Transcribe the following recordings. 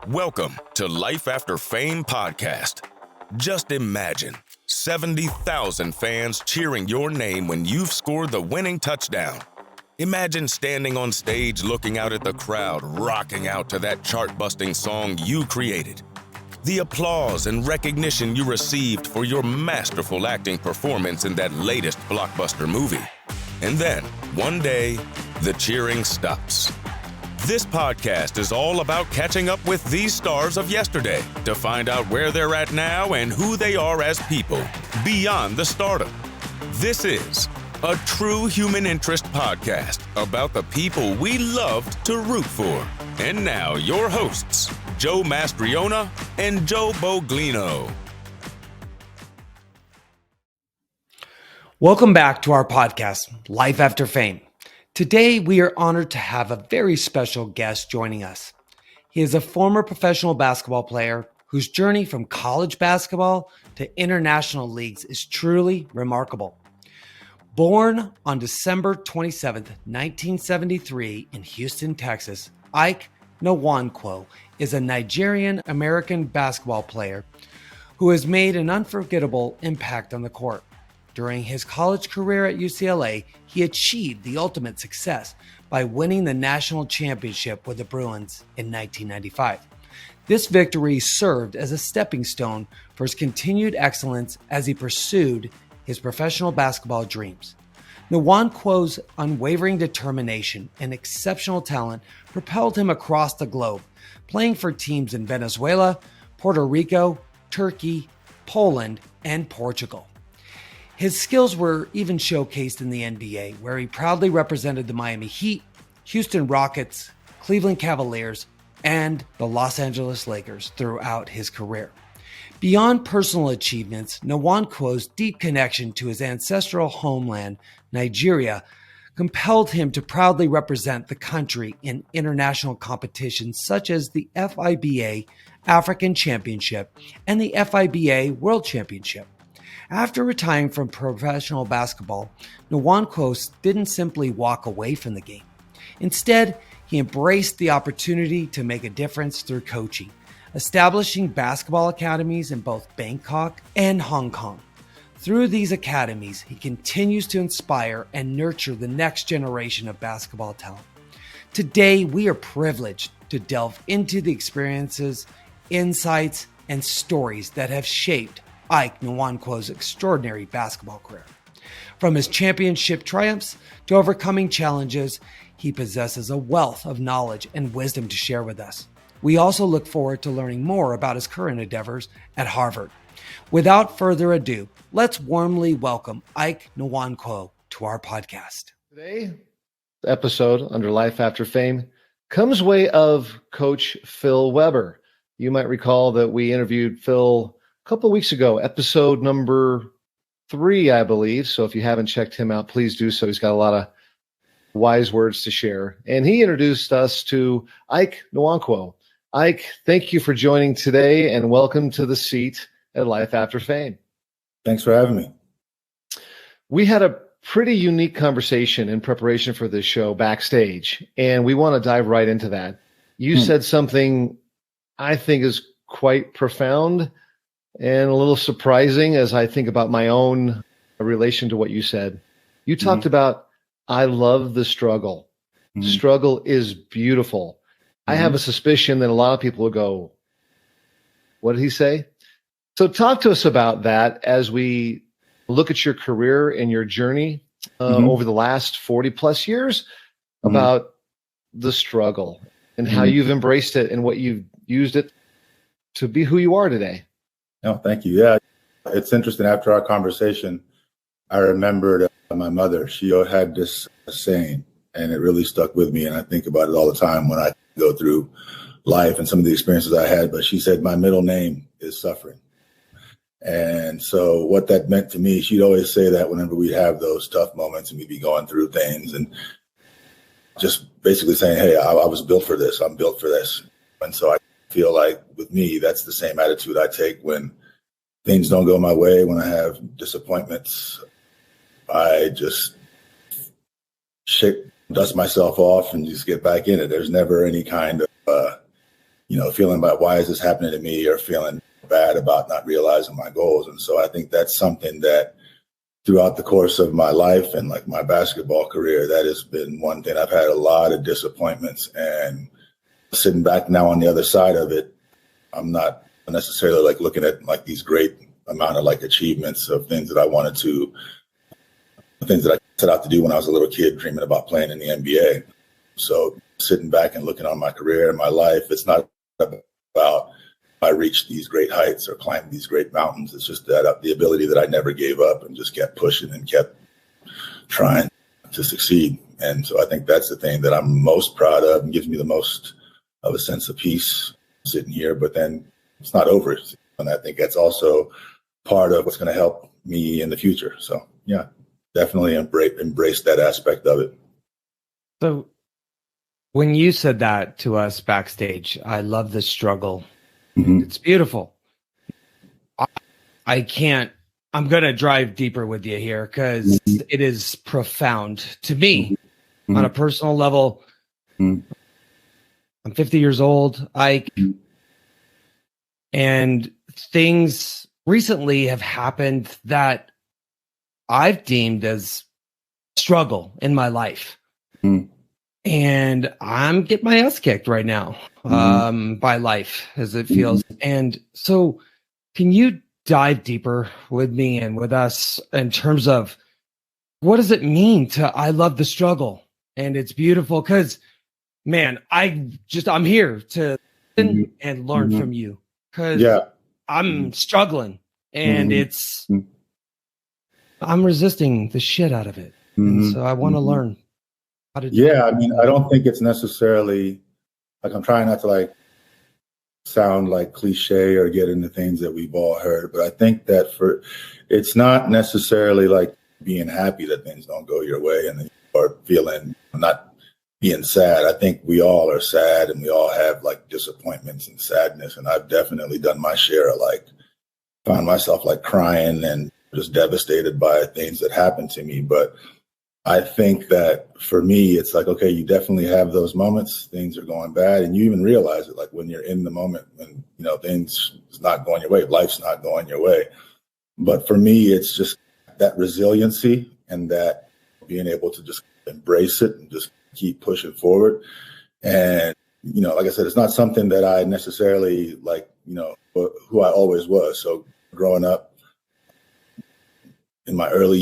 Welcome to Life After Fame podcast. Just imagine 70,000 fans cheering your name when you've scored the winning touchdown. Imagine standing on stage looking out at the crowd, rocking out to that chart-busting song you created. The applause and recognition you received for your masterful acting performance in that latest blockbuster movie. And then, one day, the cheering stops. This podcast is all about catching up with these stars of yesterday to find out where they're at now and who they are as people, beyond the stardom. This is a true human interest podcast about the people we loved to root for. And now, your hosts, Joe Mastriona and Joe Boglino. Welcome back to our podcast, Life After Fame. Today, we are honored to have a very special guest joining us. He is a former professional basketball player whose journey from college basketball to international leagues is truly remarkable. Born on December 27, 1973 in Houston, Texas, Ike Nwankwo is a Nigerian-American basketball player who has made an unforgettable impact on the court. During his college career at UCLA, he achieved the ultimate success by winning the national championship with the Bruins in 1995. This victory served as a stepping stone for his continued excellence as he pursued his professional basketball dreams. Nwankwo's unwavering determination and exceptional talent propelled him across the globe, playing for teams in Venezuela, Puerto Rico, Turkey, Poland, and Portugal. His skills were even showcased in the NBA, where he proudly represented the Miami Heat, Houston Rockets, Cleveland Cavaliers, and the Los Angeles Lakers throughout his career. Beyond personal achievements, Nwankwo's deep connection to his ancestral homeland, Nigeria, compelled him to proudly represent the country in international competitions such as the FIBA African Championship and the FIBA World Championship. After retiring from professional basketball, Nwankwo didn't simply walk away from the game. Instead, he embraced the opportunity to make a difference through coaching, establishing basketball academies in both Bangkok and Hong Kong. Through these academies, he continues to inspire and nurture the next generation of basketball talent. Today, we are privileged to delve into the experiences, insights, and stories that have shaped Ike Nwankwo's extraordinary basketball career. From his championship triumphs to overcoming challenges, he possesses a wealth of knowledge and wisdom to share with us. We also look forward to learning more about his current endeavors at Harvard. Without further ado, let's warmly welcome Ike Nwankwo to our podcast. Today, the episode under Life After Fame comes way of Coach Phil Weber. You might recall that we interviewed Phil a couple of weeks ago, episode number 3, I believe. So if you haven't checked him out, please do so. He's got a lot of wise words to share. And he introduced us to Ike Nwankwo. Ike, thank you for joining today and welcome to the seat at Life After Fame. Thanks for having me. We had a pretty unique conversation in preparation for this show backstage, and we want to dive right into that. You said something I think is quite profound and a little surprising as I think about my own relation to what you said. You talked about, I love the struggle. Struggle is beautiful. I have a suspicion that a lot of people will go, what did he say? So talk to us about that as we look at your career and your journey over the last 40 plus years about the struggle and how you've embraced it and what you've used it to be who you are today. No, thank you. Yeah, it's interesting. After our conversation, I remembered my mother. She had this saying, and it really stuck with me. And I think about it all the time when I go through life and some of the experiences I had. But she said, my middle name is suffering. And so what that meant to me, she'd always say that whenever we'd have those tough moments and we'd be going through things and just basically saying, hey, I was built for this. I'm built for this. And so I feel like with me, that's the same attitude I take when things don't go my way, when I have disappointments. I just dust myself off and just get back in it. There's never any kind of feeling about why is this happening to me, or feeling bad about not realizing my goals. And so I think that's something that throughout the course of my life and like my basketball career, that has been one thing. I've had a lot of disappointments, and sitting back now on the other side of it, I'm not necessarily like looking at like these great amount of like achievements of things that I set out to do when I was a little kid, dreaming about playing in the NBA. So sitting back and looking on my career and my life, it's not about I reached these great heights or climbed these great mountains. It's just that the ability that I never gave up and just kept pushing and kept trying to succeed. And so I think that's the thing that I'm most proud of and gives me the most of a sense of peace sitting here. But then it's not over. And I think that's also part of what's going to help me in the future. So yeah, definitely embrace that aspect of it. So when you said that to us backstage, I love the struggle. Mm-hmm. It's beautiful. I'm going to drive deeper with you here because it is profound to me on a personal level. I'm 50 years old, Ike, and things recently have happened that I've deemed as struggle in my life. And I'm getting my ass kicked right now by life as it feels. And so can you dive deeper with me and with us in terms of what does it mean to I love the struggle? And it's beautiful because, man, I'm here to listen and learn from you because I'm struggling and I'm resisting the shit out of it. And so I want to learn. I mean, I don't think it's necessarily like I'm trying not to like sound like cliche or get into things that we've all heard, but I think that it's not necessarily like being happy that things don't go your way and then you are feeling not being sad. I think we all are sad and we all have like disappointments and sadness. And I've definitely done my share of like found myself like crying and just devastated by things that happened to me. But I think that for me, it's like, okay, you definitely have those moments, things are going bad, and you even realize it like when you're in the moment when, things is not going your way, life's not going your way. But for me, it's just that resiliency and that being able to just embrace it and just keep pushing forward. And, like I said, it's not something that I necessarily like, who I always was. So growing up in my early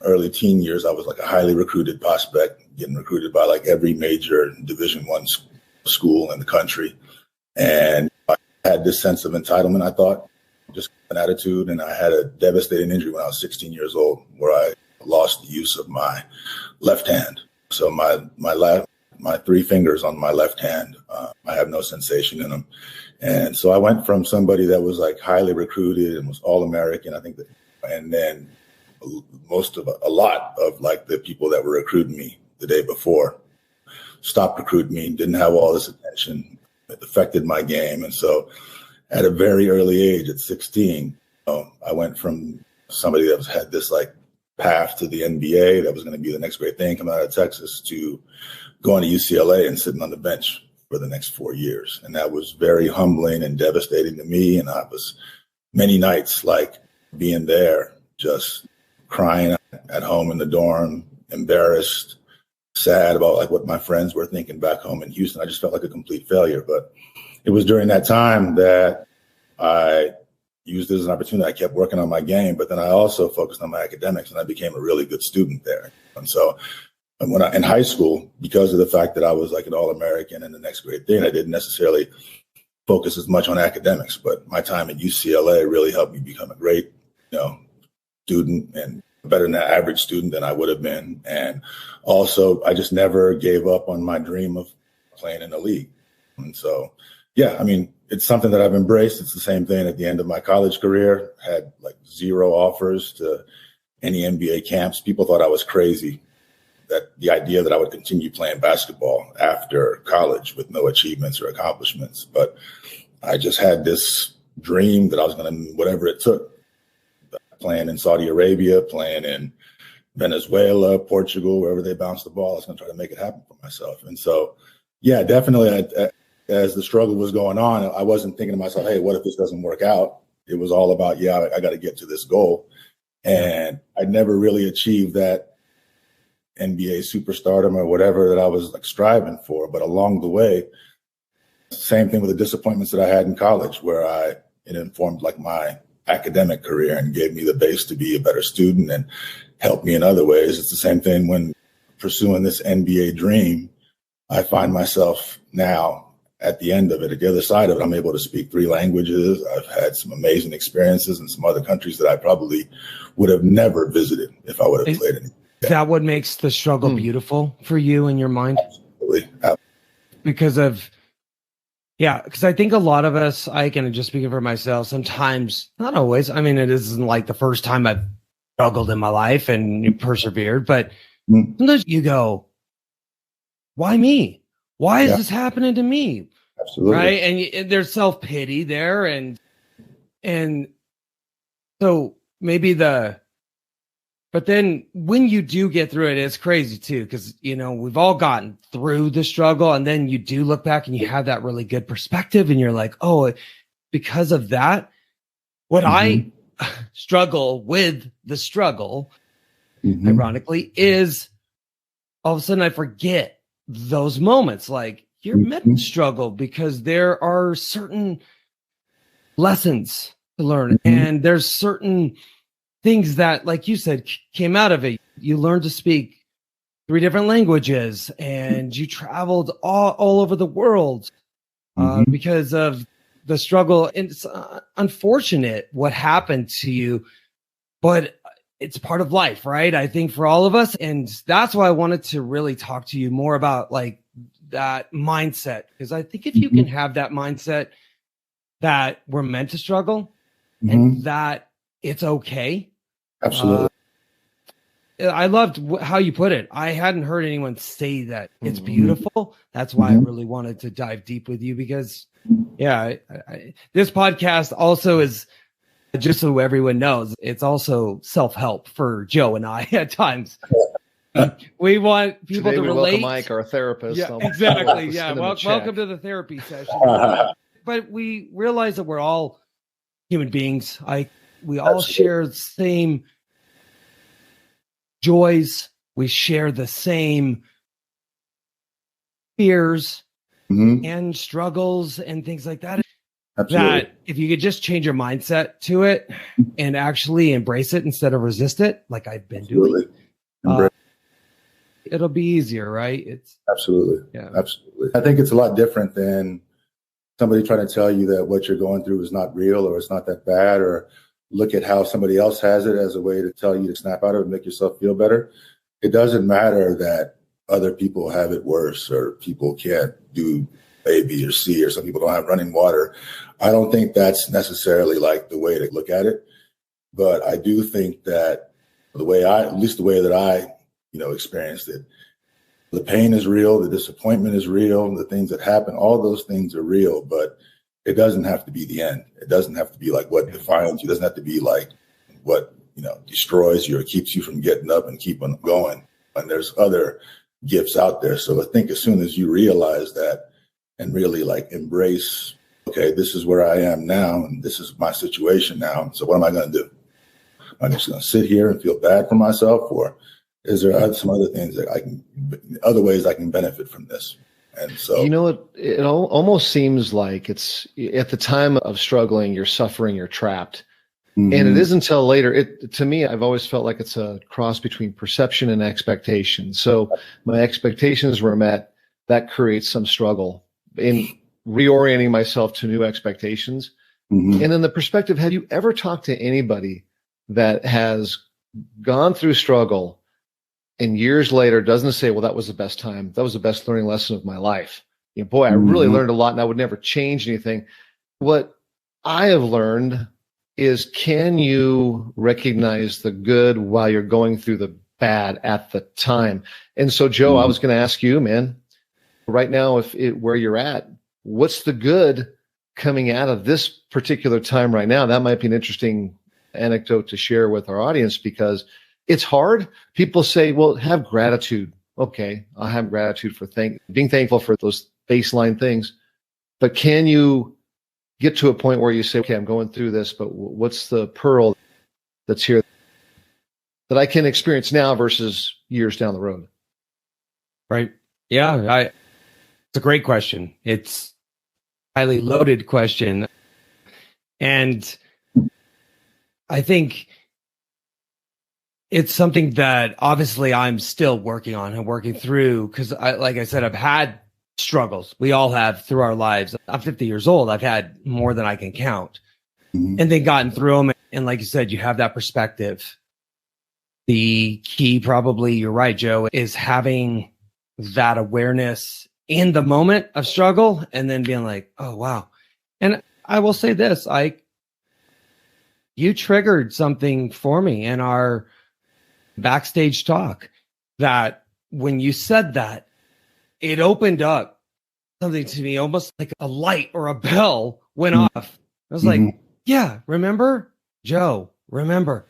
early teen years, I was like a highly recruited prospect, getting recruited by like every major Division I school in the country. And I had this sense of entitlement, I thought, just an attitude. And I had a devastating injury when I was 16 years old where I lost the use of my left hand. So my three fingers on my left hand, I have no sensation in them. And so I went from somebody that was like highly recruited and was All-American, I think and then a lot of like the people that were recruiting me the day before stopped recruiting me, didn't have all this attention. It affected my game. And so at a very early age, at 16, I went from somebody that had this like path to the NBA that was going to be the next great thing coming out of Texas to going to UCLA and sitting on the bench for the next 4 years. And that was very humbling and devastating to me. And I was many nights like being there, just crying at home in the dorm, embarrassed, sad about like what my friends were thinking back home in Houston. I just felt like a complete failure. But it was during that time that I used it as an opportunity. I kept working on my game, but then I also focused on my academics and I became a really good student there. And so when in high school, because of the fact that I was like an All-American and the next great thing, I didn't necessarily focus as much on academics, but my time at UCLA really helped me become a great, student and better than the average student than I would have been. And also I just never gave up on my dream of playing in the league. And so, yeah, I mean, it's something that I've embraced. It's the same thing at the end of my college career. Had like 0 offers to any NBA camps. People thought I was crazy, that the idea that I would continue playing basketball after college with no achievements or accomplishments. But I just had this dream that I was going to, whatever it took, playing in Saudi Arabia, playing in Venezuela, Portugal, wherever they bounce the ball, I was going to try to make it happen for myself. And so, yeah, definitely as the struggle was going on, I wasn't thinking to myself, hey, what if this doesn't work out? It was all about, I got to get to this goal. And I never really achieved that NBA superstardom or whatever that I was like striving for. But along the way, same thing with the disappointments that I had in college, where it informed like my academic career and gave me the base to be a better student and helped me in other ways. It's the same thing when pursuing this NBA dream. I find myself now at the end of it, at the other side of it, I'm able to speak 3 languages. I've had some amazing experiences in some other countries that I probably would have never visited if I would have played any. Is that what makes the struggle beautiful for you in your mind? Absolutely. Because I think a lot of us, I can just speaking for myself, sometimes, not always. I mean, it isn't like the first time I've struggled in my life and persevered, but sometimes you go, why me? Why is this happening to me? Absolutely. Right. And there's self-pity there. And so maybe but then when you do get through it, it's crazy too. Cause we've all gotten through the struggle, and then you do look back and you have that really good perspective and you're like, oh, because of that, what I struggle with the struggle, ironically, is all of a sudden I forget those moments. Like, you're meant to struggle because there are certain lessons to learn, and there's certain things that, like you said, came out of it. You learned to speak 3 different languages, and you traveled all over the world because of the struggle. And it's unfortunate what happened to you, but it's part of life, right? I think for all of us. And that's why I wanted to really talk to you more about like that mindset. Because I think if you can have that mindset that we're meant to struggle and that it's okay. Absolutely. I loved how you put it. I hadn't heard anyone say that it's beautiful. That's why I really wanted to dive deep with you, because this podcast also is, just so everyone knows, it's also self-help for Joe and I at times. We want people to relate. Welcome Mike, our therapist. Yeah, exactly. Yeah. Welcome to the therapy session. But we realize that we're all human beings. We all share the same joys. We share the same fears and struggles and things like that. Absolutely. That if you could just change your mindset to it and actually embrace it instead of resist it, like I've been doing, it'll be easier, right? Absolutely. I think it's a lot different than somebody trying to tell you that what you're going through is not real, or it's not that bad, or look at how somebody else has it as a way to tell you to snap out of it and make yourself feel better. It doesn't matter that other people have it worse, or people can't do A, B, or C, or some people don't have running water. I don't think that's necessarily like the way to look at it. But I do think that at least the way that I, experienced it, the pain is real, the disappointment is real, the things that happen, all those things are real, but it doesn't have to be the end. It doesn't have to be like what defines you. It doesn't have to be like what, destroys you or keeps you from getting up and keep on going. And there's other gifts out there. So I think as soon as you realize that and really like embrace, okay, this is where I am now, and this is my situation now. So what am I going to do? Am I just going to sit here and feel bad for myself, or is there some other things that other ways I can benefit from this? And so, it almost seems like it's at the time of struggling, you're suffering, you're trapped. And it isn't until later. To me, I've always felt like it's a cross between perception and expectation. So my expectations were met. That creates some struggle in reorienting myself to new expectations. And in the perspective, have you ever talked to anybody that has gone through struggle and years later doesn't say, well, that was the best time. That was the best learning lesson of my life. Boy, I really learned a lot, and I would never change anything. What I have learned is, can you recognize the good while you're going through the bad at the time? And so, Joe, I was going to ask you, man, right now, where you're at, what's the good coming out of this particular time right now? That might be an interesting anecdote to share with our audience, because it's hard. People say, well, have gratitude. Okay, I'll have gratitude for being thankful for those baseline things. But can you get to a point where you say, okay, I'm going through this, but what's the pearl that's here that I can experience now versus years down the road? Right. Yeah. It's a great question. It's a highly loaded question. And I think it's something that obviously I'm still working on and working through because, like I said, I've had struggles. We all have through our lives. I'm 50 years old. I've had more than I can count, and then gotten through them. And like you said, you have that perspective. The key, probably, you're right, Joe, is having that awareness in the moment of struggle and then being like, oh, wow. And I will say this, you triggered something for me in our backstage talk that when you said that, it opened up something to me, almost like a light or a bell went off. I was like, yeah, remember, Joe, remember,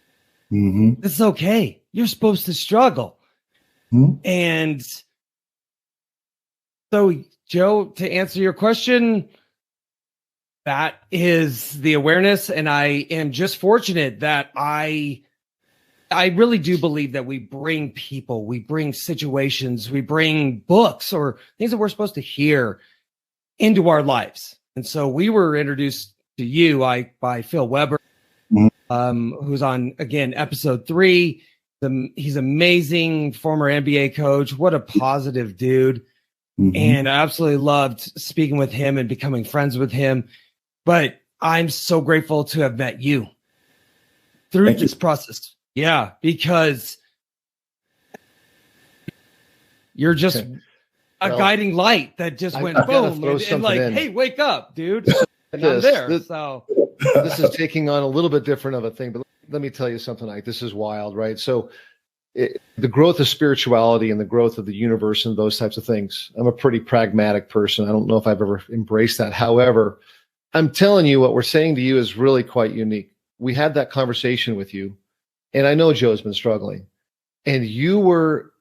it's okay. You're supposed to struggle. And so, Joe, to answer your question, that is the awareness. And I am just fortunate that I really do believe that we bring people, we bring situations, we bring books or things that we're supposed to hear into our lives. And so we were introduced to you by Phil Weber, who's on, again, episode 3. He's amazing, former NBA coach. What a positive dude. And I absolutely loved speaking with him and becoming friends with him. But I'm so grateful to have met you through this process. Yeah, because you're just a guiding light that just went boom and like, hey, wake up, dude. And I'm there. This is taking on a little bit different of a thing, but let me tell you something, Ike. This is wild, right? So the growth of spirituality and the growth of the universe and those types of things. I'm a pretty pragmatic person. I don't know if I've ever embraced that. However, I'm telling you, what we're saying to you is really quite unique. We had that conversation with you, and I know Joe's been struggling, and you were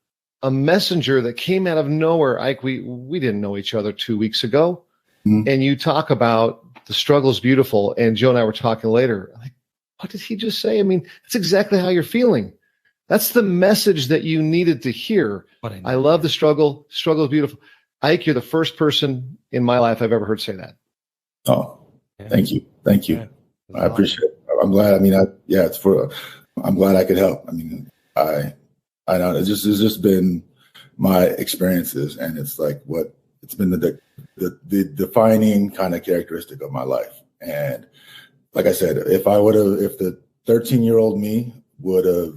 a messenger that came out of nowhere. Ike, we didn't know each other 2 weeks ago, and you talk about the struggle's beautiful, and Joe and I were talking later, like, what did he just say? I mean, that's exactly how you're feeling. That's the message that you needed to hear. I love the struggle. Struggle is beautiful. Ike, you're the first person in my life I've ever heard say that. Oh, thank you. Thank you. Yeah, I appreciate it. I'm glad. I mean, I'm glad I could help. I mean, I know it's just been my experiences, and it's like it's been the defining kind of characteristic of my life. And like I said, if the 13-year-old me would have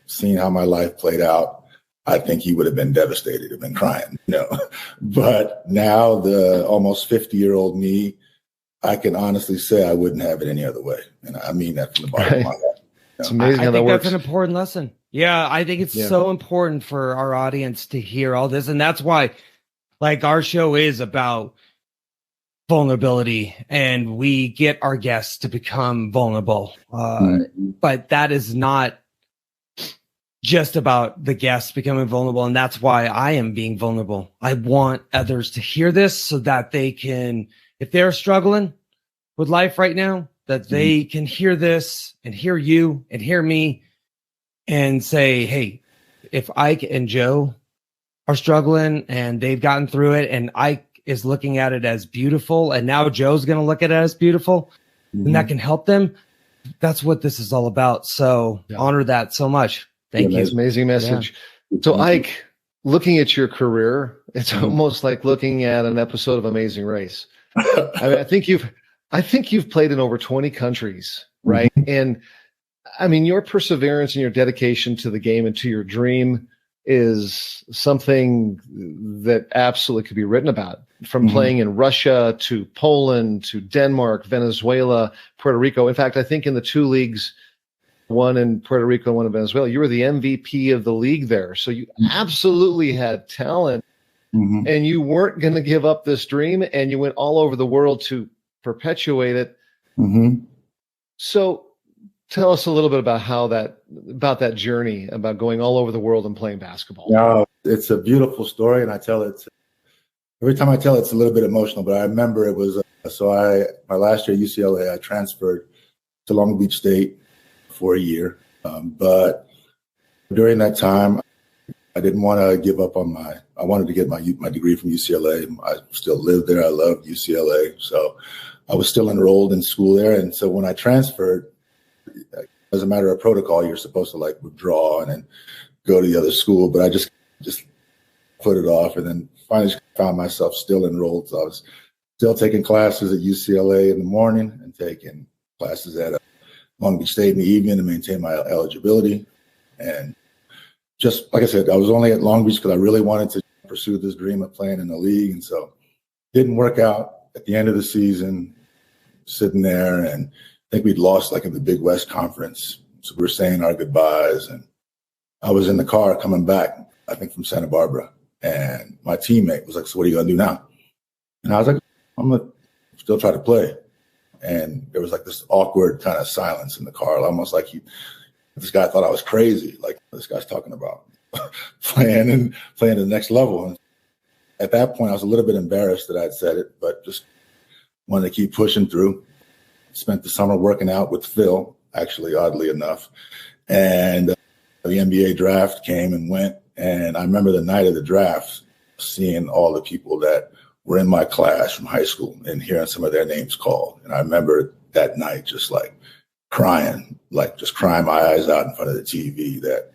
seen how my life played out, I think he would have been devastated, have been crying, But now the almost 50-year-old me, I can honestly say I wouldn't have it any other way. And I mean that from the bottom of my heart. It's amazing how that works. That's an important lesson. Yeah, I think it's so important for our audience to hear all this. And that's why, like, our show is about vulnerability, and we get our guests to become vulnerable. But that is not just about the guests becoming vulnerable. And that's why I am being vulnerable. I want others to hear this so that they can, if they're struggling with life right now, that they can hear this and hear you and hear me and say, hey, if Ike and Joe are struggling and they've gotten through it, and Ike is looking at it as beautiful, and now Joe's going to look at it as beautiful, and that can help them. That's what this is all about. So honor that so much. Thank you. Amazing message. Yeah. So Ike, looking at your career, it's almost like looking at an episode of Amazing Race. I mean, I think you've played in over 20 countries, right? And I mean, your perseverance and your dedication to the game and to your dream is something that absolutely could be written about. From playing in Russia to Poland to Denmark, Venezuela, Puerto Rico. In fact, I think in the 2 leagues, one in Puerto Rico and one in Venezuela, you were the MVP of the league there. So you absolutely had talent, and you weren't going to give up this dream, and you went all over the world to perpetuate it. So tell us a little bit about that journey, about going all over the world and playing basketball. No, it's a beautiful story, and I tell it Every time I tell it, it's a little bit emotional, but I remember it was, my last year at UCLA, I transferred to Long Beach State for a year. But during that time, I didn't want to give up on I wanted to get my degree from UCLA. I still lived there. I loved UCLA. So I was still enrolled in school there. And so when I transferred, as a matter of protocol, you're supposed to like withdraw and then go to the other school. But I just put it off, and then finally found myself still enrolled. So I was still taking classes at UCLA in the morning and taking classes at Long Beach State in the evening to maintain my eligibility. And just like I said, I was only at Long Beach because I really wanted to pursue this dream of playing in the league. And so it didn't work out at the end of the season, sitting there, and I think we'd lost like in the Big West Conference. So we were saying our goodbyes, and I was in the car coming back, I think from Santa Barbara. And my teammate was like, "So what are you going to do now?" And I was like, "I'm going to still try to play." And there was like this awkward kind of silence in the car, almost like this guy thought I was crazy. Like, this guy's talking about playing to the next level. And at that point, I was a little bit embarrassed that I'd said it, but just wanted to keep pushing through. Spent the summer working out with Phil, actually, oddly enough. And the NBA draft came and went. And I remember the night of the draft, seeing all the people that were in my class from high school and hearing some of their names called. And I remember that night just like crying my eyes out in front of the TV that,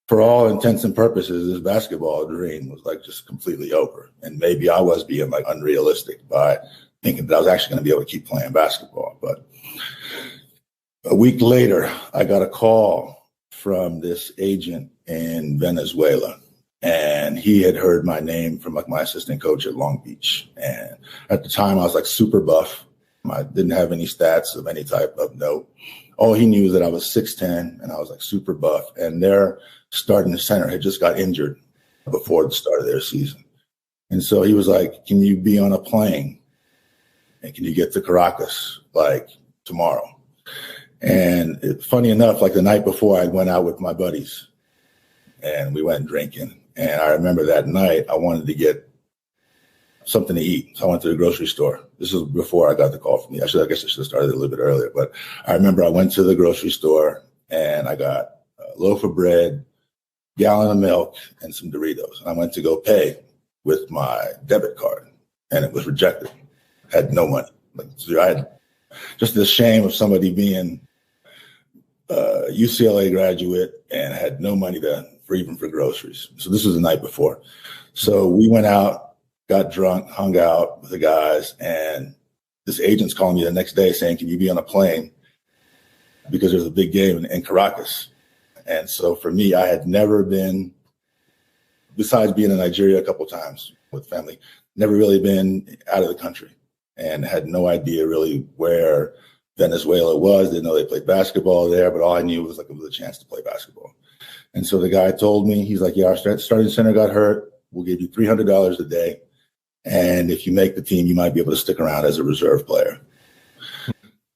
for all intents and purposes, this basketball dream was like just completely over. And maybe I was being like unrealistic by thinking that I was actually going to be able to keep playing basketball. But a week later, I got a call from this agent in Venezuela, and he had heard my name from like my assistant coach at Long Beach. And at the time I was like super buff. I didn't have any stats of any type of note. All he knew was that I was 6'10" and I was like super buff, and their starting center had just got injured before the start of their season. And so he was like, "Can you be on a plane and can you get to Caracas like tomorrow?" And funny enough, like the night before, I went out with my buddies and we went drinking. And I remember that night I wanted to get something to eat. So I went to the grocery store. This was before I got the call from you. I guess I should have started a little bit earlier. But I remember I went to the grocery store and I got a loaf of bread, gallon of milk, and some Doritos. And I went to go pay with my debit card, and it was rejected. I had no money. I had just the shame of somebody being a UCLA graduate and had no money for groceries. So this was the night before. So we went out, got drunk, hung out with the guys, and this agent's calling me the next day saying, "Can you be on a plane? Because there's a big game in Caracas." And so for me, I had never been, besides being in Nigeria a couple of times with family, never really been out of the country, and had no idea really where Venezuela was. Didn't know they played basketball there, but all I knew was like it was a chance to play basketball. And so the guy told me, he's like, "Yeah, our starting center got hurt. We'll give you $300 a day. And if you make the team, you might be able to stick around as a reserve player."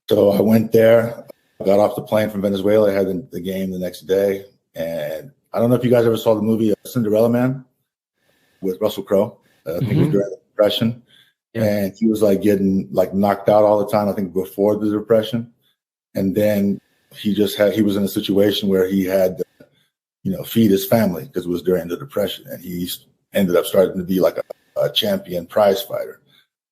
So I went there, got off the plane from Venezuela. I had the game the next day. And I don't know if you guys ever saw the movie Cinderella Man with Russell Crowe. I think it was during the Depression. Yeah. And he was like getting like knocked out all the time, I think before the Depression. And then he was in a situation where he had to, feed his family because it was during the Depression. And he ended up starting to be like a champion prize fighter.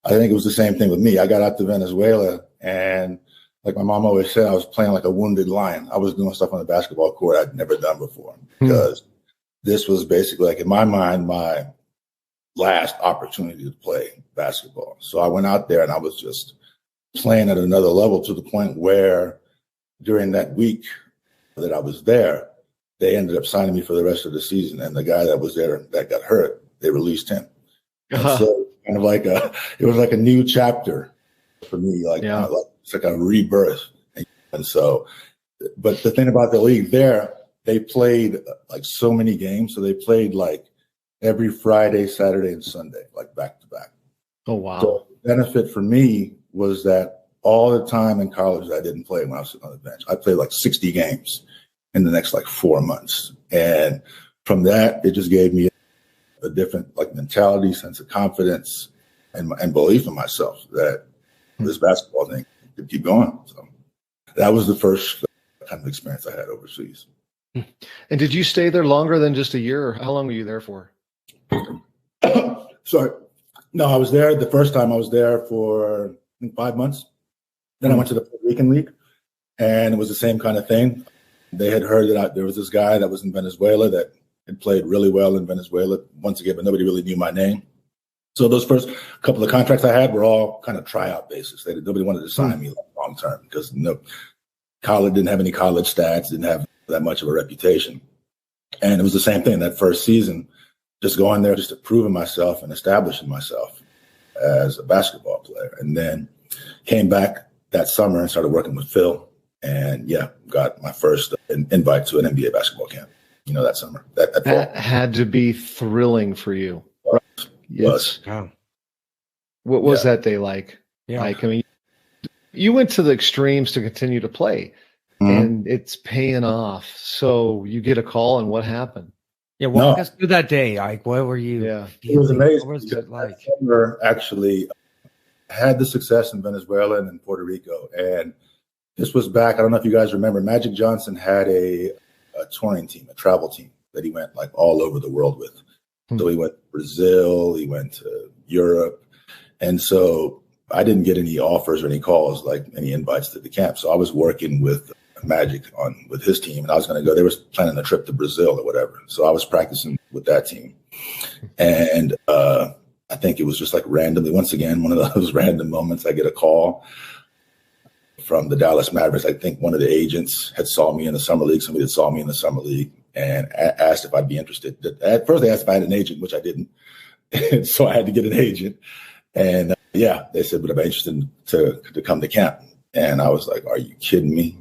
I think it was the same thing with me. I got out to Venezuela, and like my mom always said, I was playing like a wounded lion. I was doing stuff on the basketball court I'd never done before, because this was basically like, in my mind, my last opportunity to play basketball. So I went out there and I was just playing at another level, to the point where during that week that I was there, they ended up signing me for the rest of the season. And the guy that was there that got hurt, they released him. So kind of like it was like a new chapter for me, it's like a rebirth. And so, but the thing about the league there, they played like so many games. So they played like every Friday, Saturday, and Sunday, like back to back. Oh, wow. So the benefit for me was that all the time in college I didn't play when I was sitting on the bench. I played like 60 games in the next like 4 months. And from that, it just gave me a different like mentality, sense of confidence, and belief in myself that this basketball thing could keep going. So that was the first kind of experience I had overseas. And did you stay there longer than just a year, or how long were you there for? Sorry. No, I was there. The first time I was there for, I think, 5 months. Then I went to the Puerto Rican League, and it was the same kind of thing. They had heard that there was this guy that was in Venezuela that had played really well in Venezuela once again, but nobody really knew my name. So those first couple of contracts I had were all kind of tryout basis. Nobody wanted to sign me long term because college didn't have any college stats, didn't have that much of a reputation. And it was the same thing that first season, just going there just to prove myself and establishing myself as a basketball player. And then came back that summer and started working with Phil. And got my first invite to an NBA basketball camp, that summer. That had to be thrilling for you. Right? Yes. Wow. What was that day like? Yeah. Like, I mean, you went to the extremes to continue to play, and it's paying off. So you get a call, and what happened? Yeah, walk us through that day, Ike. What were you? Yeah, it was amazing. What was it like? I summer actually had the success in Venezuela and in Puerto Rico, and this was back. I don't know if you guys remember. Magic Johnson had a touring team, a travel team that he went like all over the world with. So he went to Brazil, he went to Europe, and so I didn't get any offers or any calls, like any invites to the camp. So I was working with Magic with his team, and I was going to go. They were planning a trip to Brazil or whatever. So I was practicing with that team, and I think it was just like randomly, once again, one of those random moments, I get a call from the Dallas Mavericks. I think one of the agents had saw me in the summer league. Somebody had saw me in the summer league and asked if I'd be interested. At first, they asked if I had an agent, which I didn't. And so I had to get an agent. And they said, would I be interested to come to camp? And I was like, are you kidding me?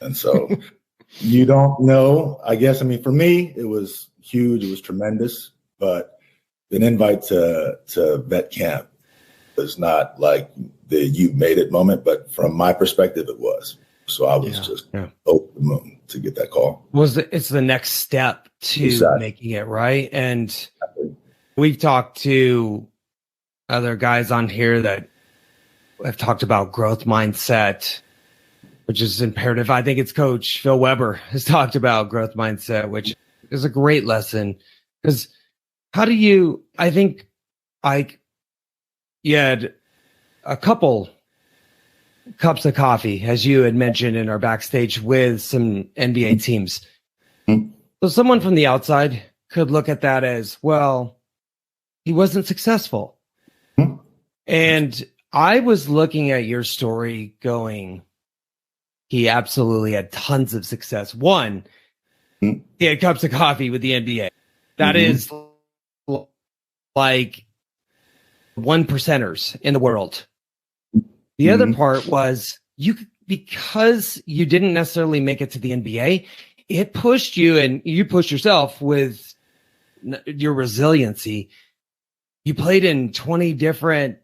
And so you don't know, I guess. I mean, for me, it was huge. It was tremendous. But an invite to vet camp was not like the you made it moment, but from my perspective, it was. So I was just over the moon to get that call. It's the next step to making it, right? And we've talked to other guys on here that have talked about growth mindset, which is imperative. I think it's Coach Phil Weber has talked about growth mindset, which is a great lesson. Because I think you had a couple cups of coffee, as you had mentioned in our backstage, with some NBA teams. So someone from the outside could look at that as, well, he wasn't successful. And I was looking at your story going, he absolutely had tons of success. One, he had cups of coffee with the NBA. That is like 1%ers in the world. The other part was because you didn't necessarily make it to the NBA, it pushed you, and you pushed yourself with your resiliency. You played on 20 different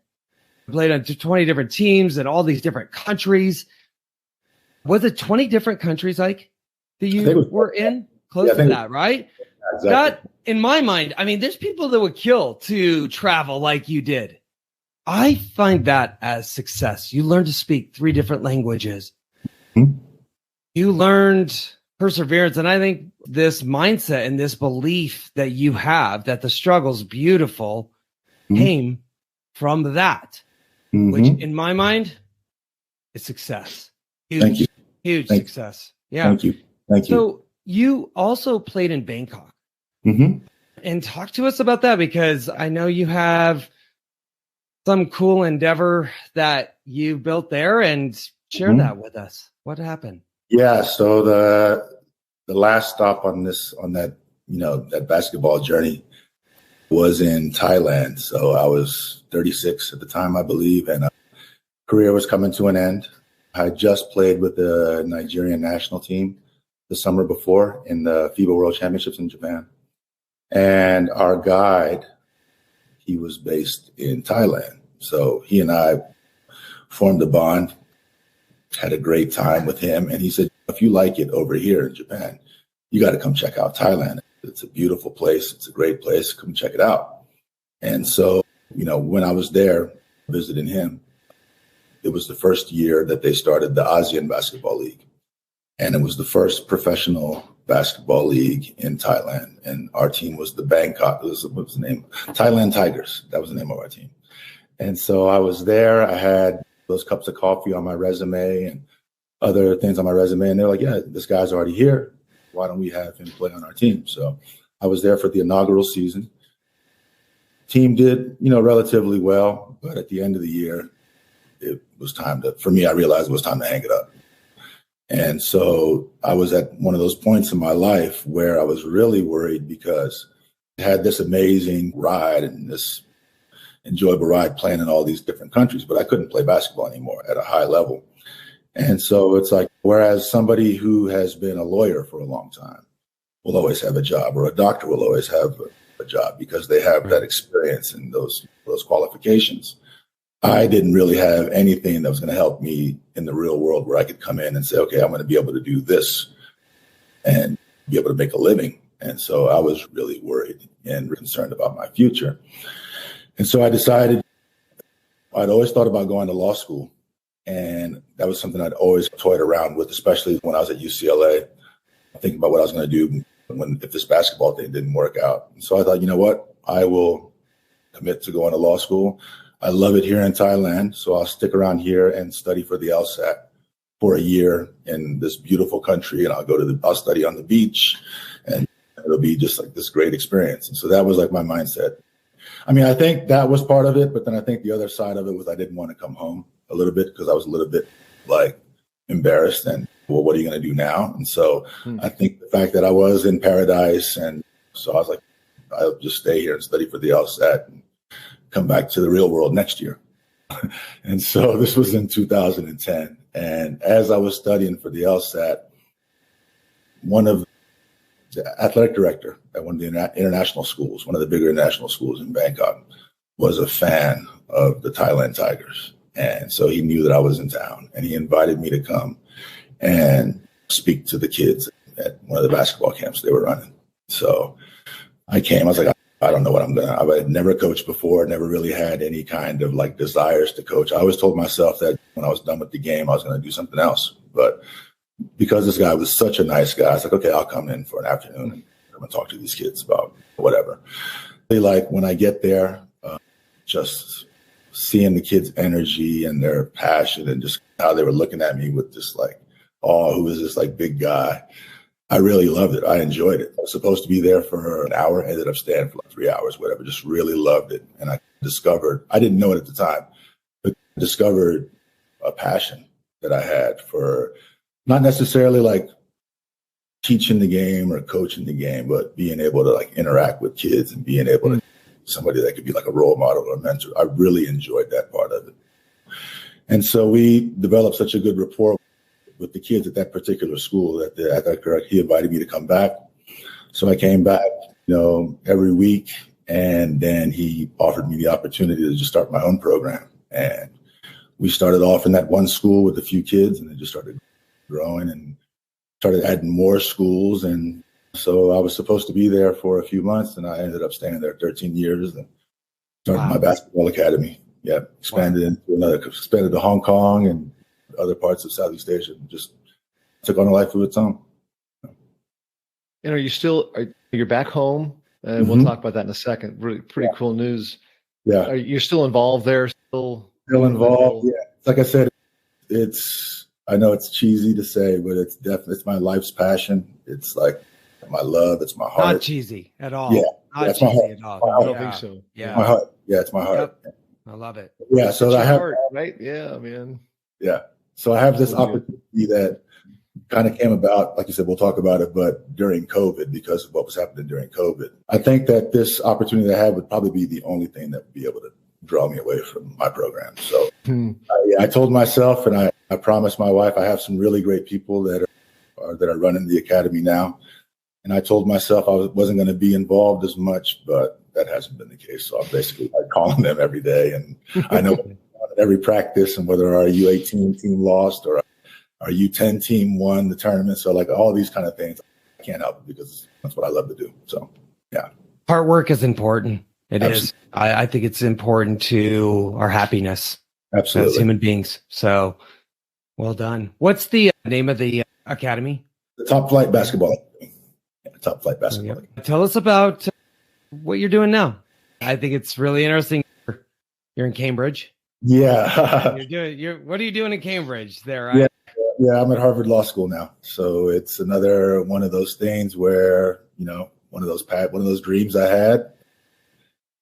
teams in all these different countries. Was it 20 different countries, Ike, that you were in? Close to that, right? Exactly. That, in my mind, I mean, there's people that would kill to travel like you did. I find that as success. You learned to speak 3 different languages. You learned perseverance. And I think this mindset and this belief that you have that the struggle's beautiful came from that, which in my mind is success. Thank you. Huge success. Yeah. Thank you. So you also played in Bangkok. And talk to us about that, because I know you have some cool endeavor that you built there, and share that with us. What happened? Yeah. So the last stop on that basketball journey was in Thailand. So I was 36 at the time, I believe, and career was coming to an end. I just played with the Nigerian national team the summer before in the FIBA World Championships in Japan. And our guide, he was based in Thailand. So he and I formed a bond, had a great time with him. And he said, if you like it over here in Japan, you got to come check out Thailand. It's a beautiful place. It's a great place. Come check it out. And so, when I was there visiting him, it was the first year that they started the ASEAN Basketball League. And it was the first professional basketball league in Thailand. And our team was the Bangkok, what was the name? Thailand Tigers. That was the name of our team. And so I was there. I had those cups of coffee on my resume and other things on my resume. And they're like, yeah, this guy's already here. Why don't we have him play on our team? So I was there for the inaugural season. Team did, relatively well. But at the end of the year, it was time for me, I realized it was time to hang it up. And so I was at one of those points in my life where I was really worried because I had this amazing ride and this enjoyable ride playing in all these different countries, but I couldn't play basketball anymore at a high level. And so it's like, whereas somebody who has been a lawyer for a long time will always have a job, or a doctor will always have a job because they have that experience and those qualifications. I didn't really have anything that was going to help me in the real world where I could come in and say, okay, I'm going to be able to do this and be able to make a living. And so I was really worried and concerned about my future. And so I decided, I'd always thought about going to law school. And that was something I'd always toyed around with, especially when I was at UCLA, thinking about what I was going to do if this basketball thing didn't work out. And so I thought, you know what, I will commit to going to law school. I love it here in Thailand, so I'll stick around here and study for the LSAT for a year in this beautiful country, and I'll study on the beach, and it'll be just like this great experience. And so that was like my mindset. I mean, I think that was part of it, but then I think the other side of it was I didn't want to come home a little bit because I was a little bit like embarrassed and, well, what are you going to do now? And so I think the fact that I was in paradise, and so I was like, I'll just stay here and study for the LSAT and come back to the real world next year. And so this was in 2010. And as I was studying for the LSAT, one of the athletic director at one of the international schools, one of the bigger international schools in Bangkok, was a fan of the Thailand Tigers. And so he knew that I was in town, and he invited me to come and speak to the kids at one of the basketball camps they were running. So I came, I was like, I don't know what I had never coached before, never really had any kind of like desires to coach. I always told myself that when I was done with the game, I was going to do something else. But because this guy was such a nice guy, I was like, okay, I'll come in for an afternoon and come and talk to these kids about whatever. Like when I get there, just seeing the kids' energy and their passion and just how they were looking at me with this like, oh, who is this like big guy? I really loved it. I enjoyed it. I was supposed to be there for an hour, ended up staying for like 3 hours, whatever, just really loved it. And I didn't know it at the time, but discovered a passion that I had for not necessarily like teaching the game or coaching the game, but being able to like interact with kids and being able to somebody that could be like a role model or a mentor. I really enjoyed that part of it. And so we developed such a good rapport with the kids at that particular school that he invited me to come back. So I came back, every week. And then he offered me the opportunity to just start my own program. And we started off in that one school with a few kids, and it just started growing and started adding more schools. And so I was supposed to be there for a few months, and I ended up staying there 13 years and started my basketball academy. Yeah, expanded to Hong Kong and other parts of Southeast Asia, and just took on a life of its own. And you're back home? And we'll talk about that in a second. Really pretty cool news. Yeah. You're still involved there? Still involved. Yeah. Like I said, I know it's cheesy to say, but it's my life's passion. It's like my love. It's my heart. Not cheesy at all. Yeah. Not cheesy at all. I don't think so. Yeah. My heart. Yeah. It's my heart. Yep. I love it. Yeah. So I have, right? Yeah, man. Yeah. So I have this opportunity that kind of came about, like you said, we'll talk about it, but during COVID, because of what was happening during COVID. I think that this opportunity I had would probably be the only thing that would be able to draw me away from my program. So I told myself, and I promised my wife, I have some really great people that are running the academy now. And I told myself I wasn't going to be involved as much, but that hasn't been the case. So I'm basically calling them every day, and I know every practice, and whether our U18 team lost or our U10 team won the tournament. So like all these kind of things, can't help it because that's what I love to do. So, yeah. Hard work is important. It Absolutely. is. I think it's important to our happiness Absolutely. as human beings. So well done. What's the name of the academy? The Top Flight Basketball. Top Flight Basketball. Tell us about what you're doing now. I think it's really interesting. You're in Cambridge. Yeah. What are you doing in Cambridge there? Yeah, I'm at Harvard Law School now. So it's another one of those things where, one of those dreams I had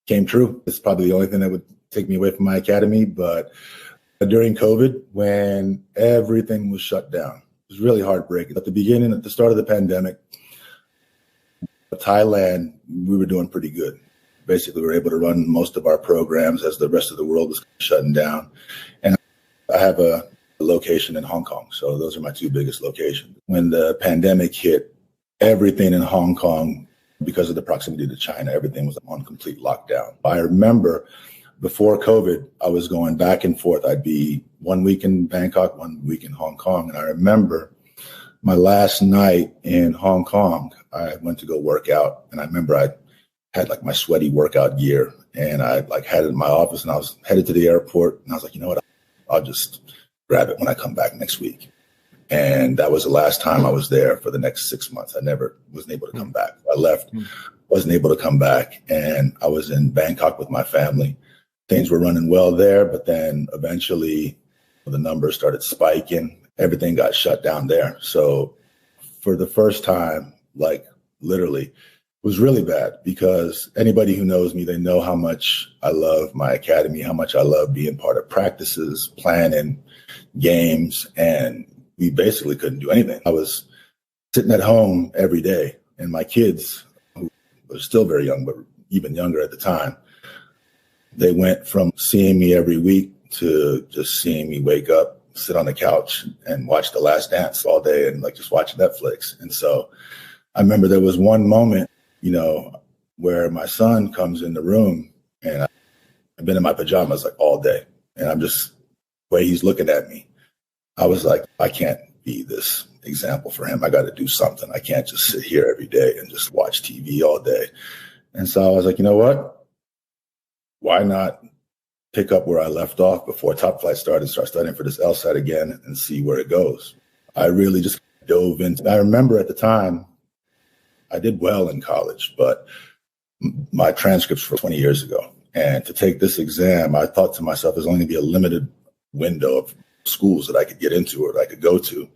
came true. It's probably the only thing that would take me away from my academy. But during COVID, when everything was shut down, it was really heartbreaking. At the start of the pandemic, Thailand, we were doing pretty good. Basically, we were able to run most of our programs as the rest of the world was shutting down. And I have a location in Hong Kong. So those are my two biggest locations. When the pandemic hit, everything in Hong Kong, because of the proximity to China, everything was on complete lockdown. I remember before COVID, I was going back and forth. I'd be 1 week in Bangkok, 1 week in Hong Kong. And I remember my last night in Hong Kong, I went to go work out. And I remember I had like my sweaty workout gear and I had it in my office and I was headed to the airport. And I was like, you know what? I'll just grab it when I come back next week. And that was the last time I was there for the next 6 months. I never wasn't able to come back. I left, wasn't able to come back. And I was in Bangkok with my family. Things were running well there, but then eventually the numbers started spiking. Everything got shut down there. So for the first time, literally, it was really bad because anybody who knows me, they know how much I love my academy, how much I love being part of practices, planning, games, and we basically couldn't do anything. I was sitting at home every day, and my kids, who were still very young, but even younger at the time, they went from seeing me every week to just seeing me wake up, sit on the couch, and watch The Last Dance all day and just watch Netflix. And so I remember there was one moment, where my son comes in the room, and I've been in my pajamas all day, and I'm just, the way he's looking at me, I was like, I can't be this example for him. I got to do something. I can't just sit here every day and just watch TV all day. And so I was like, you know what? Why not pick up where I left off before Top Flight started, start studying for this LSAT again and see where it goes. I really just dove into. I remember at the time, I did well in college, but my transcripts were 20 years ago. And to take this exam, I thought to myself, there's only going to be a limited window of schools that I could get into or that I could go to.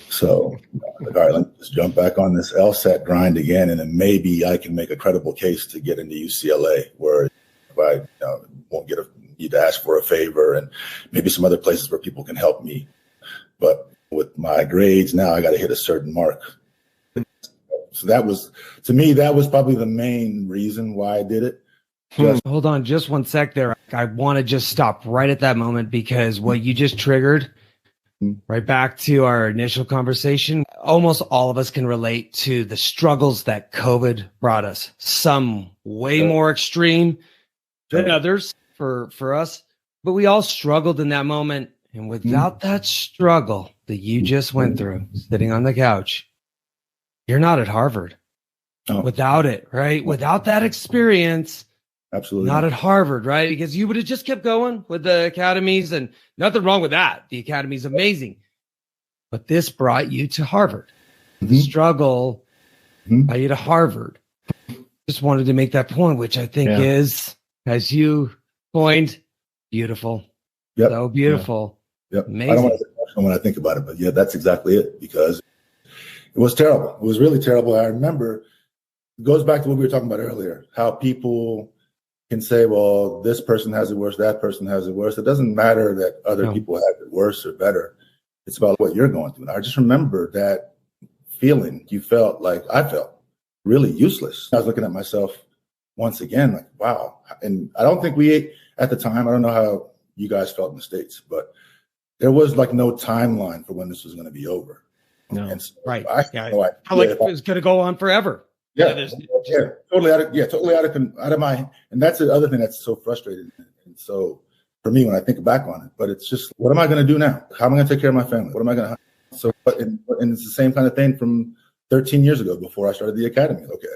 So, all right, let me just jump back on this LSAT grind again, and then maybe I can make a credible case to get into UCLA, where if I won't need to ask for a favor, and maybe some other places where people can help me. But with my grades now, I got to hit a certain mark. So that was, to me, that was probably the main reason why I did it. Hold on just 1 sec there. I want to just stop right at that moment because what you just triggered, right back to our initial conversation, almost all of us can relate to the struggles that COVID brought us. Some way more extreme than others for us, but we all struggled in that moment. And without that struggle that you just went through, sitting on the couch, you're not at Harvard. Without it, right? Without that experience, absolutely not at Harvard, right? Because you would have just kept going with the academies, and nothing wrong with that. The academy's amazing. But this brought you to Harvard. The struggle brought you to Harvard. Just wanted to make that point, which I think is, as you coined, beautiful. Yep. So beautiful. Yep. Amazing. I don't want to get emotional when I think about it, but yeah, that's exactly it, because it was terrible. It was really terrible. I remember it goes back to what we were talking about earlier, how people can say, well, this person has it worse, that person has it worse. It doesn't matter that other people have it worse or better. It's about what you're going through. And I just remember that feeling you felt like I felt really useless. I was looking at myself once again, like, wow. And I don't think at the time, I don't know how you guys felt in the States, but there was no timeline for when this was going to be over. No, and so right. I it was going to go on forever. Totally out of my, and that's the other thing that's so frustrating. And so for me, when I think back on it, but it's just, what am I going to do now? How am I going to take care of my family? What am I going to, and it's the same kind of thing from 13 years ago before I started the academy. Okay,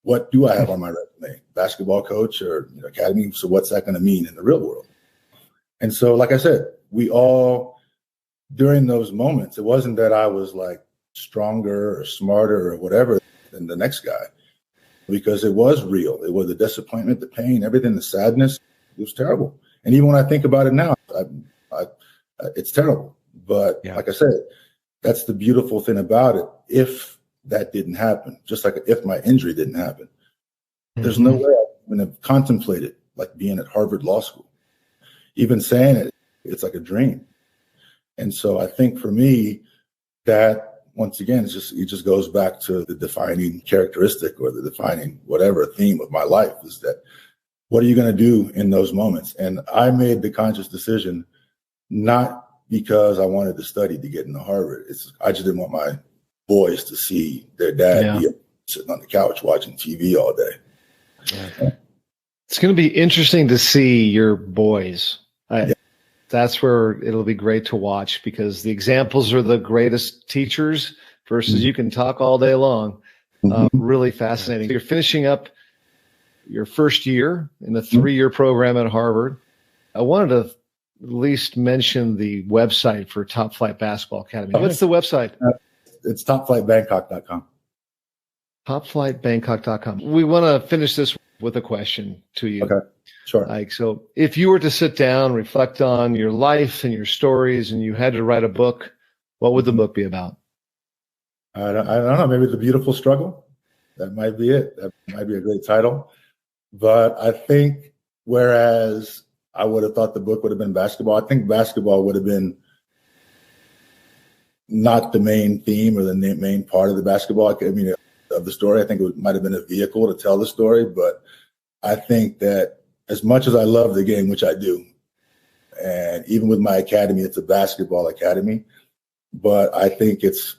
what do I have on my resume? Basketball coach or academy? So what's that going to mean in the real world? And so, like I said, we all, during those moments, it wasn't that I was like stronger or smarter or whatever than the next guy, because it was real. It was the disappointment, the pain, everything, the sadness. It was terrible. And even when I think about it now, it's terrible. But like I said, that's the beautiful thing about it. If that didn't happen, just like if my injury didn't happen, there's no way I would have contemplated like being at Harvard Law School. Even saying it, it's like a dream. And so I think for me, that once again, it just goes back to the defining characteristic or the defining whatever theme of my life is that what are you going to do in those moments? And I made the conscious decision, not because I wanted to study to get into Harvard. I just didn't want my boys to see their dad be sitting on the couch watching TV all day. Yeah. It's going to be interesting to see your boys. That's where it'll be great to watch, because the examples are the greatest teachers versus you can talk all day long. Really fascinating. You're finishing up your first year in the 3-year program at Harvard. I wanted to at least mention the website for Top Flight Basketball Academy. What's the website? It's topflightbangkok.com. Topflightbangkok.com. We want to finish this with a question to you. Okay, sure. Like, so if you were to sit down, reflect on your life and your stories, and you had to write a book, what would the book be about? I don't know. Maybe The Beautiful Struggle. That might be it. That might be a great title. But I think whereas I would have thought the book would have been basketball, I think basketball would have been not the main theme or the main part of the basketball of the story. I think it might have been a vehicle to tell the story. But I think that as much as I love the game, which I do, and even with my academy, it's a basketball academy, but I think it's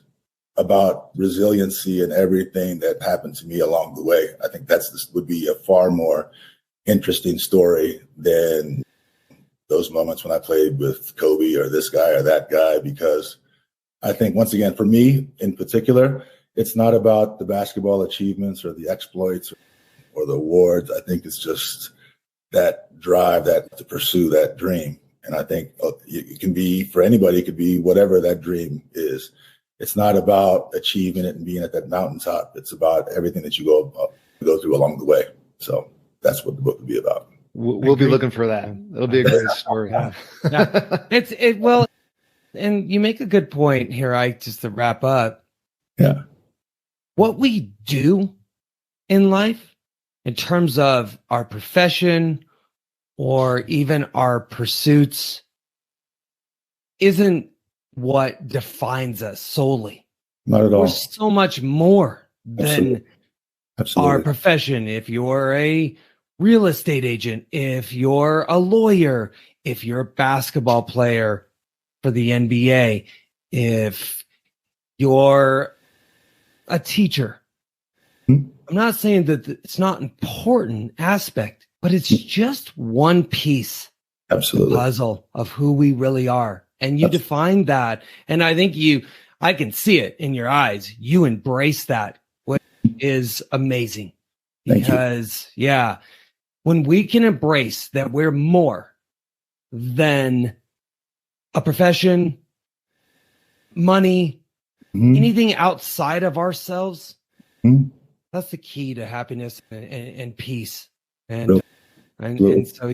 about resiliency and everything that happened to me along the way. I think would be a far more interesting story than those moments when I played with Kobe or this guy or that guy, because I think, once again, for me in particular, it's not about the basketball achievements or the exploits or the awards. I think it's just that drive to pursue that dream. And I think it can be, for anybody, it could be whatever that dream is. It's not about achieving it and being at that mountaintop. It's about everything that you go through along the way. So that's what the book would be about. We'll be looking for that. It'll be a great story. Well, and you make a good point here, Ike, just to wrap up. Yeah. What we do in life in terms of our profession or even our pursuits isn't what defines us solely. Not at all. We're so much more than Absolutely. our profession. If you're a real estate agent, if you're a lawyer, if you're a basketball player for the NBA, if you're a teacher. I'm not saying that it's not an important aspect, but it's just one piece of the puzzle of who we really are. And you define that. And I think I can see it in your eyes. You embrace that, which is amazing. Because, when we can embrace that we're more than a profession, money, anything outside of ourselves, that's the key to happiness and peace. And so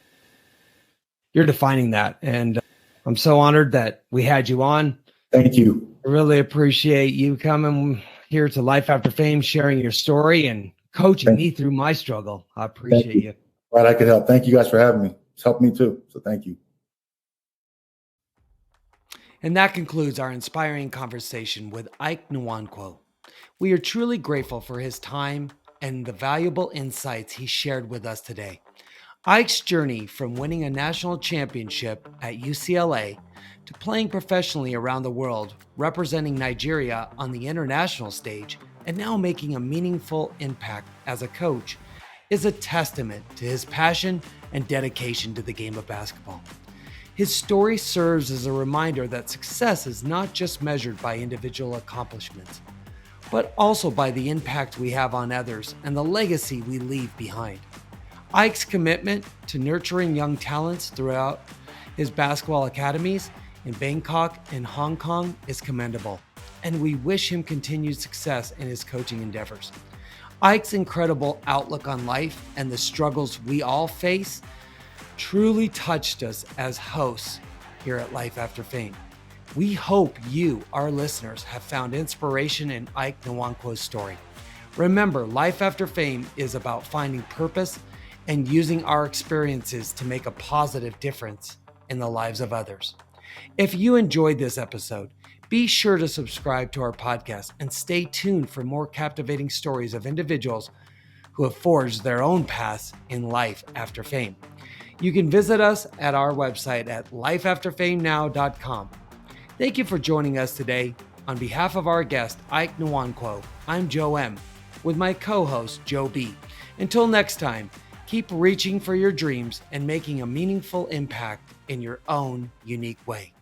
you're defining that. And I'm so honored that we had you on. Thank you. I really appreciate you coming here to Life After Fame, sharing your story and coaching me through my struggle. I appreciate you. Glad I could help. Thank you guys for having me. It's helped me too. So thank you. And that concludes our inspiring conversation with Ike Nwankwo. We are truly grateful for his time and the valuable insights he shared with us today. Ike's journey from winning a national championship at UCLA to playing professionally around the world, representing Nigeria on the international stage, and now making a meaningful impact as a coach, is a testament to his passion and dedication to the game of basketball. His story serves as a reminder that success is not just measured by individual accomplishments. but also by the impact we have on others and the legacy we leave behind. Ike's commitment to nurturing young talents throughout his basketball academies in Bangkok and Hong Kong is commendable, and we wish him continued success in his coaching endeavors. Ike's incredible outlook on life and the struggles we all face truly touched us as hosts here at Life After Fame. We hope you, our listeners, have found inspiration in Ike Nwankwo's story. Remember, Life After Fame is about finding purpose and using our experiences to make a positive difference in the lives of others. If you enjoyed this episode, be sure to subscribe to our podcast and stay tuned for more captivating stories of individuals who have forged their own paths in life after fame. You can visit us at our website at lifeafterfamenow.com. Thank you for joining us today. On behalf of our guest, Ike Nwankwo, I'm Joe M. with my co-host, Joe B. Until next time, keep reaching for your dreams and making a meaningful impact in your own unique way.